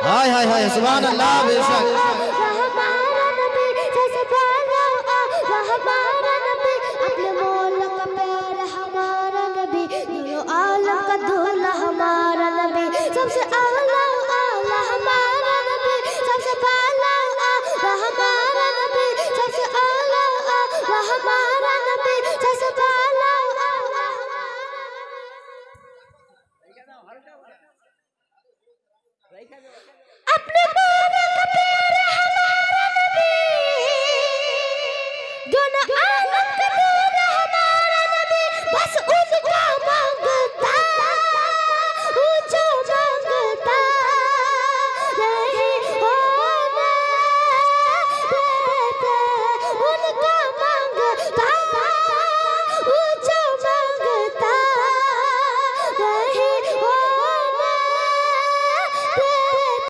हाय हाय हाय सुभान अल्लाह बेशक हमारा नबी ससबाला हमारा नबी अपने मौला का प्यारा हमारा नबी दोनों आलम का दूल्हा हमारा नबी सबसे आला आला हमारा नबी सबसे बाला आला हमारा नबी सबसे आला आला हमारा नबी सबसे बाला आला